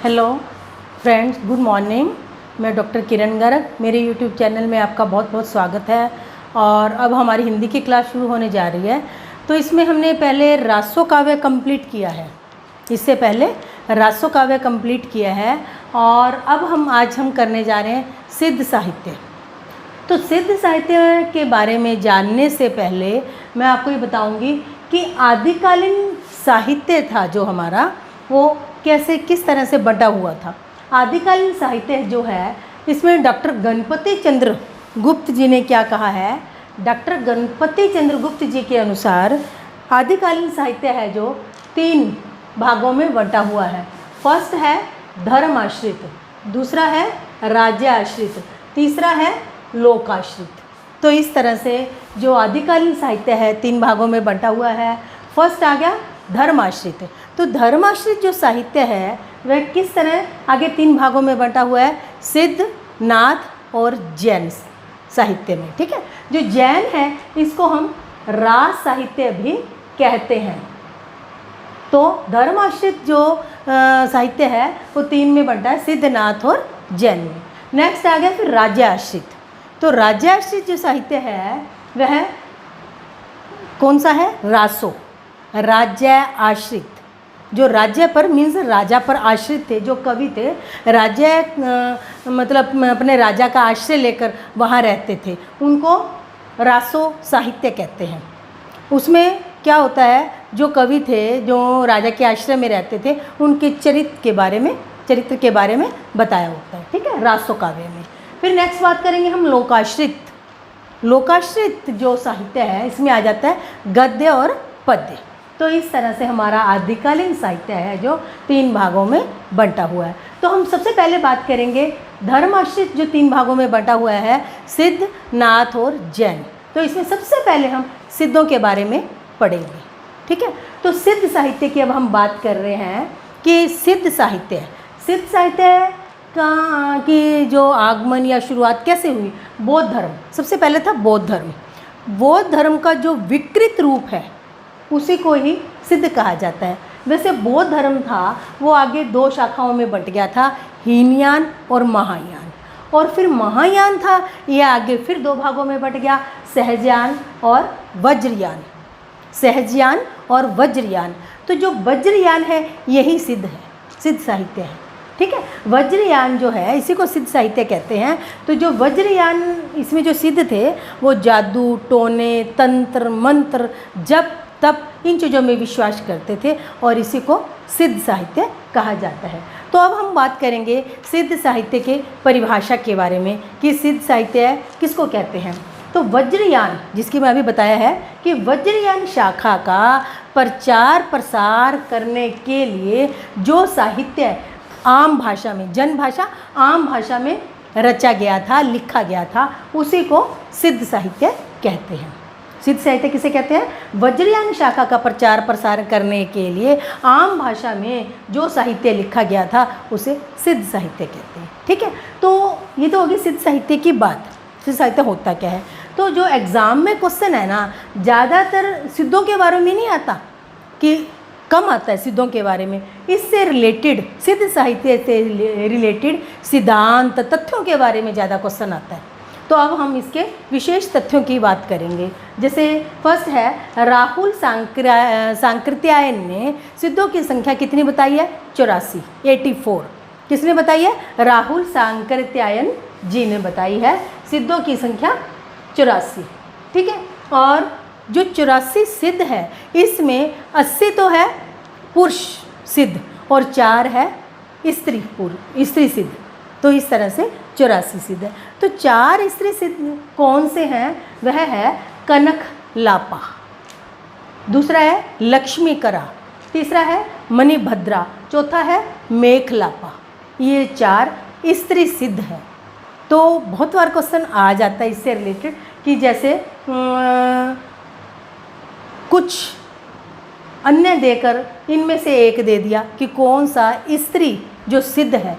Hello friends, good morning. मैं doctor किरण गर्ग, मेरे YouTube channel में आपका बहुत बहुत स्वागत है। और अब हमारी हिंदी की क्लास शुरू होने जा रही है। तो इसमें हमने पहले रासो काव्य कंप्लीट किया है, इससे पहले रासो काव्य कंप्लीट किया है। और अब आज हम करने जा रहे हैं सिद्ध साहित्य। तो सिद्ध साहित्य के बारे में जानने से पहले मैं आपको ये बताऊंगी कि आदिकालीन साहित्य था जो हमारा, वो कैसे किस तरह से बटा हुआ था। आदिकालीन साहित्य जो है, इसमें डॉक्टर गणपति चंद्र गुप्त जी ने क्या कहा है। डॉक्टर गणपति चंद्र गुप्त जी के अनुसार आदिकालीन साहित्य है जो 3 भागों में बटा हुआ है। फर्स्ट है धर्म आश्रित, दूसरा है राज्य आश्रित, तीसरा है लोकाश्रित। तो इस तरह से जो आदिकालीन साहित्य है 3 भागों में बटा हुआ है। फर्स्ट आ गया धर्माश्रित। तो धर्माश्रित जो साहित्य है वह किस तरह आगे 3 भागों में बटा हुआ है, सिद्ध, नाथ और जैन साहित्य में। ठीक है, जो जैन है इसको हम रास साहित्य भी कहते हैं। तो धर्माश्रित जो साहित्य है वो 3 में बंटा है, सिद्ध, नाथ और जैन में। नेक्स्ट आ गया फिर राज्य आश्रित। तो राज्य आश्रित जो साहित्य है वह कौन सा है, रासो। राज्य आश्रित, जो राज्य पर मीन्स राजा पर आश्रित थे, जो कवि थे, राज्य मतलब अपने राजा का आश्रय लेकर वहाँ रहते थे, उनको रासो साहित्य कहते हैं। उसमें क्या होता है, जो कवि थे जो राजा के आश्रय में रहते थे उनके चरित्र के बारे में बताया होता है। ठीक है, रासो काव्य में। फिर नेक्स्ट बात करेंगे हम लोकाश्रित। लोकाश्रित जो साहित्य है इसमें आ जाता है गद्य और पद्य। तो इस तरह से हमारा आदिकालीन साहित्य है जो 3 भागों में बंटा हुआ है। तो हम सबसे पहले बात करेंगे धर्माश्रित जो 3 भागों में बंटा हुआ है, सिद्ध, नाथ और जैन। तो इसमें सबसे पहले हम सिद्धों के बारे में पढ़ेंगे। ठीक है, तो सिद्ध साहित्य की अब हम बात कर रहे हैं कि सिद्ध साहित्य की जो आगमन या शुरुआत कैसे हुई। बौद्ध धर्म सबसे पहले था। बौद्ध धर्म का जो विकृत रूप है उसी को ही सिद्ध कहा जाता है। वैसे बौद्ध धर्म था वो आगे 2 शाखाओं में बंट गया था, हीनयान और महायान। और फिर महायान था, ये आगे फिर 2 भागों में बंट गया, सहजयान और वज्रयान। सहजयान और वज्रयान। तो जो वज्रयान है यही सिद्ध है, सिद्ध साहित्य है। ठीक है, वज्रयान जो है इसी को सिद्ध साहित्य कहते हैं। तो जो वज्रयान इसमें जो सिद्ध थे वो जादू, टोने, तंत्र, मंत्र, जप, तप, इन चीज़ों में विश्वास करते थे और इसी को सिद्ध साहित्य कहा जाता है। तो अब हम बात करेंगे सिद्ध साहित्य के परिभाषा के बारे में कि सिद्ध साहित्य किसको कहते हैं। तो वज्रयान, जिसकी मैं अभी बताया है कि वज्रयान शाखा का प्रचार प्रसार करने के लिए जो साहित्य आम भाषा में, जन भाषा, आम भाषा में रचा गया था, लिखा गया था, उसी को सिद्ध साहित्य कहते हैं। सिद्ध साहित्य किसे कहते हैं, वज्रयान शाखा का प्रचार प्रसार करने के लिए आम भाषा में जो साहित्य लिखा गया था उसे सिद्ध साहित्य कहते हैं। ठीक है, तो ये तो होगी सिद्ध साहित्य की बात। सिद्ध साहित्य होता क्या है। तो जो एग्ज़ाम में क्वेश्चन है ना, ज़्यादातर सिद्धों के बारे में नहीं आता, कि कम आता है सिद्धों के बारे में। इससे रिलेटेड, सिद्ध साहित्य से रिलेटेड सिद्धांत, तथ्यों के बारे में ज़्यादा क्वेश्चन आता है। तो अब हम इसके विशेष तथ्यों की बात करेंगे। जैसे फर्स्ट है, राहुल सांकृत्यायन ने सिद्धों की संख्या कितनी बताई है, 84, 84। किसने बताई है, राहुल सांकृत्यायन जी ने बताई है सिद्धों की संख्या 84। ठीक है, और जो 84 सिद्ध है इसमें 80 तो है पुरुष सिद्ध और 4 है स्त्री सिद्ध। तो इस तरह से 84 सिद्ध है। तो 4 स्त्री सिद्ध कौन से हैं, वह है कनक लापा, दूसरा है लक्ष्मी करा, तीसरा है मणिभद्रा, चौथा है मेघ लापा। ये 4 स्त्री सिद्ध है। तो बहुत बार क्वेश्चन आ जाता है इससे रिलेटेड कि जैसे कुछ अन्य देकर इनमें से एक दे दिया कि कौन सा स्त्री जो सिद्ध है,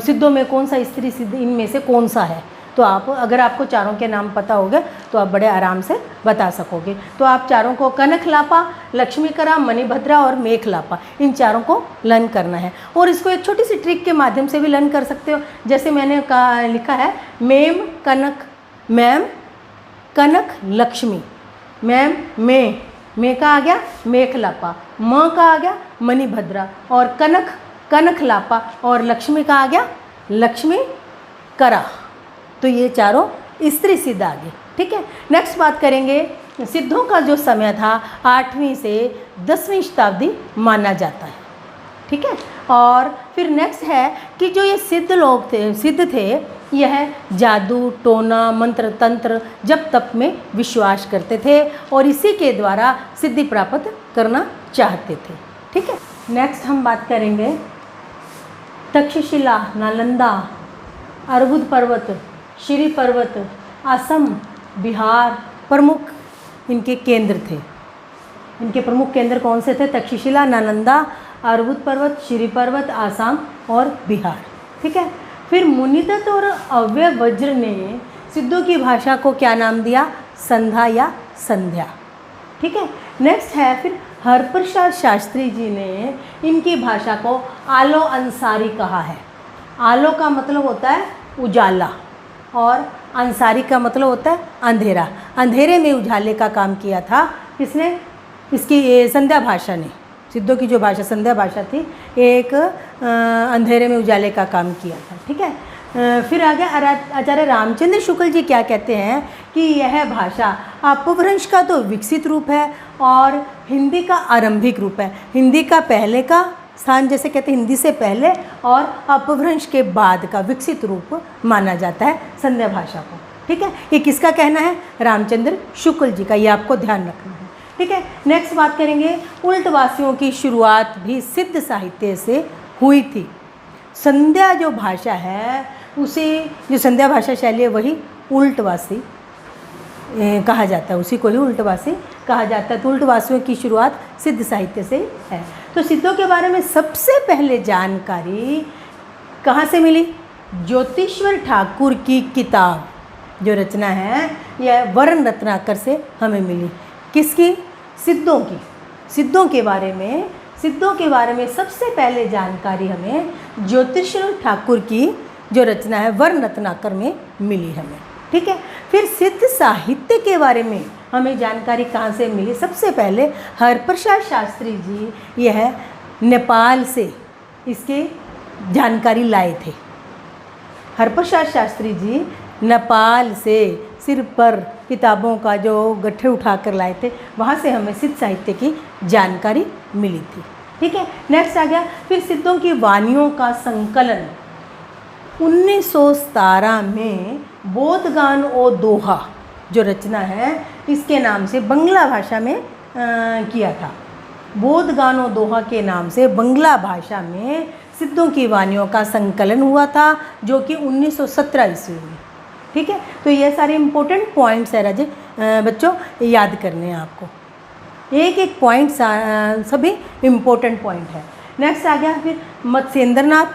सिद्धों में कौन सा स्त्री सिद्ध इनमें से कौन सा है। तो आप अगर आपको चारों के नाम पता होगा तो आप बड़े आराम से बता सकोगे। तो आप चारों को कनकलापा, लक्ष्मीकरा, मणिभद्रा और मेखलापा, इन चारों को लर्न करना है। और इसको एक छोटी सी ट्रिक के माध्यम से भी लर्न कर सकते हो। जैसे मैंने लिखा है मेम कनक, मैम कनक लक्ष्मी, मैम मे का आ गया मेखलापा, म का आ गया मणिभद्रा, और कनक कनकलापा, और लक्ष्मी का आ गया लक्ष्मी करा। तो ये चारों स्त्री सिद्ध आ गए। ठीक है, नेक्स्ट बात करेंगे सिद्धों का जो समय था 8वीं से 10वीं शताब्दी माना जाता है। ठीक है, और फिर नेक्स्ट है कि जो ये सिद्ध थे यह जादू, टोना, मंत्र तंत्र, जप तप में विश्वास करते थे और इसी के द्वारा सिद्धि प्राप्त करना चाहते थे। ठीक है, नेक्स्ट हम बात करेंगे तक्षशिला, नालंदा, अर्बुद पर्वत, श्री पर्वत, असम, बिहार प्रमुख इनके केंद्र थे। इनके प्रमुख केंद्र कौन से थे? तक्षशिला, नालंदा, अर्बुद पर्वत, श्री पर्वत, आसाम और बिहार। ठीक है, फिर मुनिदत्त और अव्यय वज्र ने सिद्धों की भाषा को क्या नाम दिया? संधा या संध्या। ठीक है, नेक्स्ट है फिर हरप्रसाद शास्त्री जी ने इनकी भाषा को आलो अंसारी कहा है। आलो का मतलब होता है उजाला और अंसारी का मतलब होता है अंधेरा। अंधेरे में उजाले का काम किया था किसने? इसकी संध्या भाषा ने। सिद्धों की जो भाषा संध्या भाषा थी, एक अंधेरे में उजाले का काम किया था। ठीक है, फिर आगे आचार्य रामचंद्र शुक्ल जी क्या कहते हैं कि यह भाषा अपभ्रंश का तो विकसित रूप है और हिंदी का आरंभिक रूप है। हिंदी का पहले का स्थान, जैसे कहते हैं हिंदी से पहले, और अपभ्रंश के बाद का विकसित रूप माना जाता है संध्या भाषा को। ठीक है, ये किसका कहना है? रामचंद्र शुक्ल जी का। ये आपको ध्यान रखना है। ठीक है, नेक्स्ट बात करेंगे उल्टवासियों की शुरुआत भी सिद्ध साहित्य से हुई थी। संध्या जो भाषा है उसे, जो संध्या भाषा शैली है वही उल्टवासी कहा जाता है, उसी को ही उल्टवासी कहा जाता है। तो उल्टवासियों की शुरुआत सिद्ध साहित्य से है। तो सिद्धों के बारे में सबसे पहले जानकारी कहाँ से मिली? ज्योतिश्वर ठाकुर की किताब जो रचना है यह वर्ण रत्नाकर से हमें मिली। किसकी? सिद्धों की। सिद्धों के बारे में सबसे पहले जानकारी हमें ज्योतिश्वर ठाकुर की जो रचना है वर्ण रत्नाकर में मिली हमें। ठीक है, फिर सिद्ध साहित्य के बारे में हमें जानकारी कहाँ से मिली? सबसे पहले हरप्रसाद शास्त्री जी यह नेपाल से इसके जानकारी लाए थे। हरप्रसाद शास्त्री जी नेपाल से सिर पर किताबों का जो गट्ठे उठा कर लाए थे, वहाँ से हमें सिद्ध साहित्य की जानकारी मिली थी। ठीक है, नेक्स्ट आ गया फिर सिद्धों की वाणियों का संकलन 1917 में बोधगान ओ दोहा जो रचना है इसके नाम से बंगला भाषा में किया था। बोधगान ओ दोहा के नाम से बंगला भाषा में सिद्धों की वाणियों का संकलन हुआ था, जो कि 1917 ईस्वी में। ठीक है, तो ये सारे इम्पोर्टेंट पॉइंट्स है राजे बच्चों, याद करने हैं आपको। एक एक पॉइंट सभी इम्पोर्टेंट पॉइंट है। नेक्स्ट आ गया फिर मत्स्येंद्रनाथ,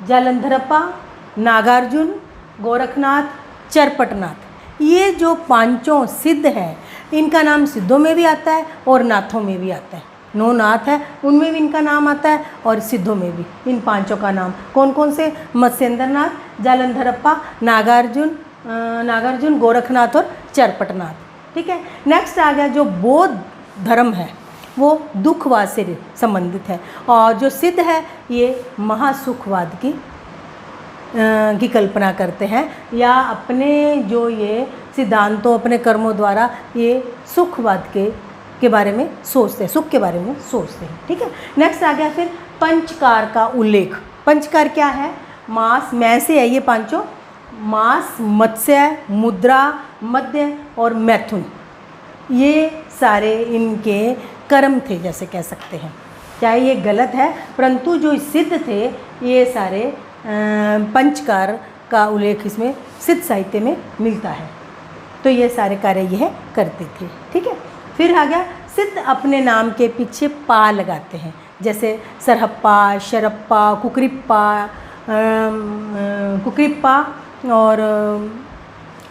जालंधरप्पा, नागार्जुन, गोरखनाथ, चरपटनाथ। ये जो पांचों सिद्ध हैं इनका नाम सिद्धों में भी आता है और नाथों में भी आता है। 9 नाथ है उनमें भी इनका नाम आता है और सिद्धों में भी इन पांचों का नाम कौन कौन से? मत्स्येंद्रनाथ, जालंधरप्पा, नागार्जुन, गोरखनाथ और चरपटनाथ। ठीक है, नेक्स्ट आ गया जो बौद्ध धर्म है वो दुखवाद से संबंधित है और जो सिद्ध है ये महासुखवाद की कल्पना करते हैं या अपने जो ये सिद्धांतों, अपने कर्मों द्वारा ये सुखवाद के बारे में सोचते हैं, सुख के बारे में सोचते हैं। ठीक है, नेक्स्ट आ गया फिर पंचकार का उल्लेख। पंचकार क्या है? मास, मैं से है ये पांचों, मास, मत्स्य, मुद्रा, मध्य और मैथुन। ये सारे इनके कर्म थे जैसे कह सकते हैं। चाहे ये गलत है परंतु जो सिद्ध थे ये सारे पंचकार का उल्लेख इसमें सिद्ध साहित्य में मिलता है। तो ये सारे कार्य यह करते थे। ठीक है, फिर आ गया सिद्ध अपने नाम के पीछे पा लगाते हैं, जैसे सरहप्पा, शरप्पा, कुकरिप्पा, और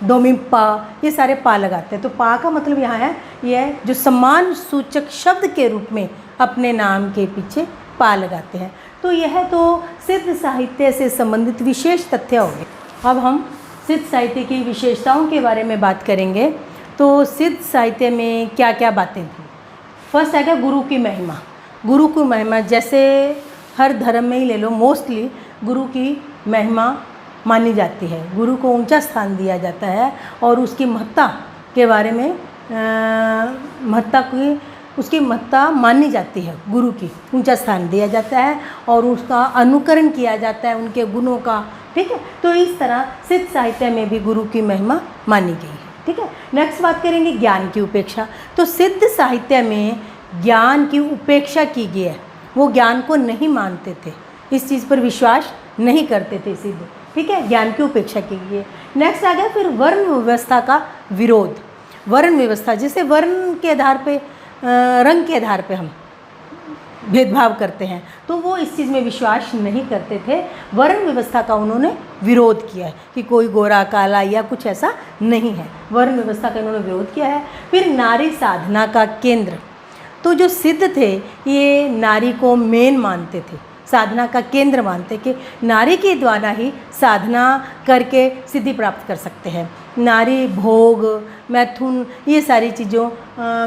डोमी पा, ये सारे पा लगाते हैं। तो पा का मतलब यहाँ है यह जो सम्मान सूचक शब्द के रूप में अपने नाम के पीछे पा लगाते हैं। तो यह तो सिद्ध साहित्य से संबंधित विशेष तथ्य हो गए। अब हम सिद्ध साहित्य की विशेषताओं के बारे में बात करेंगे। तो सिद्ध साहित्य में क्या क्या बातें थी। फर्स्ट आएगा गुरु की महिमा। गुरु की महिमा जैसे हर धर्म में ही ले लो, मोस्टली गुरु की महिमा मानी जाती है, गुरु को ऊंचा स्थान दिया जाता है और उसकी महत्ता के बारे में उसकी महत्ता मानी जाती है। गुरु की ऊंचा स्थान दिया जाता है और उसका अनुकरण किया जाता है उनके गुणों का। ठीक है, तो इस तरह सिद्ध साहित्य में भी गुरु की महिमा मानी गई है। ठीक है, नेक्स्ट बात करेंगे ज्ञान की उपेक्षा। तो सिद्ध साहित्य में ज्ञान की उपेक्षा की गई है। वो ज्ञान को नहीं मानते थे, इस चीज़ पर विश्वास नहीं करते थे सिद्ध। ठीक है, ज्ञान की उपेक्षा की गई है। नेक्स्ट आ गया फिर वर्ण व्यवस्था का विरोध। वर्ण व्यवस्था, जैसे वर्ण के आधार पे, रंग के आधार पे हम भेदभाव करते हैं, तो वो इस चीज़ में विश्वास नहीं करते थे। वर्ण व्यवस्था का उन्होंने विरोध किया है कि कोई गोरा काला या कुछ ऐसा नहीं है। वर्ण व्यवस्था का उन्होंने विरोध किया है। फिर नारी साधना का केंद्र। तो जो सिद्ध थे ये नारी को मेन मानते थे, साधना का केंद्र मानते कि नारी के द्वारा ही साधना करके सिद्धि प्राप्त कर सकते हैं। नारी भोग, मैथुन, ये सारी चीज़ों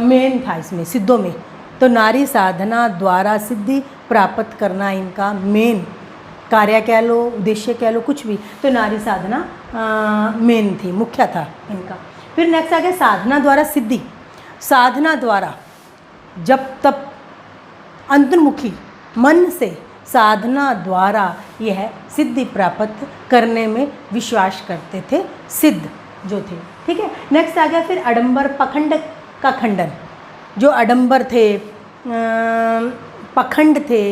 मेन था इसमें सिद्धों में। तो नारी साधना द्वारा सिद्धि प्राप्त करना इनका मेन कार्य कह लो, उद्देश्य कह लो, कुछ भी। तो नारी साधना मेन थी, मुख्य था इनका। फिर नेक्स्ट आ गया साधना द्वारा सिद्धि। साधना द्वारा जब तब अंतर्मुखी मन से साधना द्वारा यह सिद्धि प्राप्त करने में विश्वास करते थे सिद्ध जो थे। ठीक है, नेक्स्ट आ गया फिर आडंबर पखंड का खंडन। जो आडंबर थे, पखंड थे,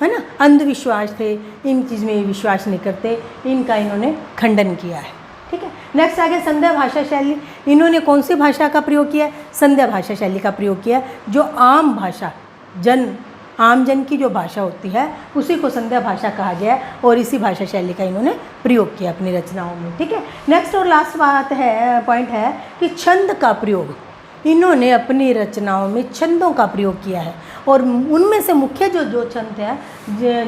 है ना, अंधविश्वास थे, इन चीज़ में विश्वास नहीं करते, इनका इन्होंने खंडन किया है। ठीक है, नेक्स्ट आ गया संध्या भाषा शैली। इन्होंने कौन सी भाषा का प्रयोग किया है? संध्या भाषा शैली का प्रयोग किया, जो आम भाषा, आम जन की जो भाषा होती है उसी को संध्या भाषा कहा गया है और इसी भाषा शैली का इन्होंने प्रयोग किया अपनी रचनाओं में। ठीक है, नेक्स्ट और लास्ट बात है, पॉइंट है कि छंद का प्रयोग। इन्होंने अपनी रचनाओं में छंदों का प्रयोग किया है और उनमें से मुख्य जो छंद है,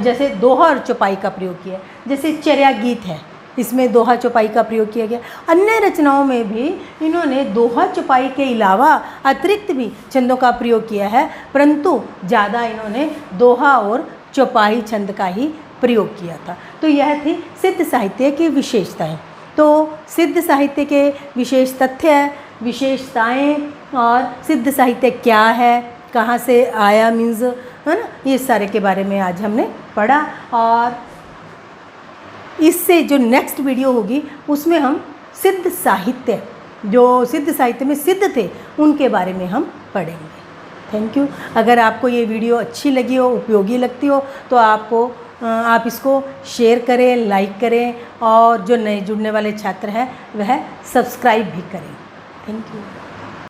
जैसे दोहा और चौपाई का प्रयोग किया है। जैसे चर्या गीत है, इसमें दोहा चौपाई का प्रयोग किया गया। अन्य रचनाओं में भी इन्होंने दोहा चौपाई के अलावा अतिरिक्त भी छंदों का प्रयोग किया है, परंतु ज़्यादा इन्होंने दोहा और चौपाई छंद का ही प्रयोग किया था। तो यह थी सिद्ध साहित्य की विशेषताएं। तो सिद्ध साहित्य के विशेष तथ्य, विशेषताएं और सिद्ध साहित्य क्या है, कहाँ से आया, मीन्स, है ना, ये सारे के बारे में आज हमने पढ़ा। और इससे जो नेक्स्ट वीडियो होगी उसमें हम सिद्ध साहित्य, जो सिद्ध साहित्य में सिद्ध थे, उनके बारे में हम पढ़ेंगे। Thank you. अगर आपको ये वीडियो अच्छी लगी हो, उपयोगी लगती हो, तो आप इसको शेयर करें, लाइक करें और जो नए जुड़ने वाले छात्र हैं वह सब्सक्राइब भी करें। Thank you.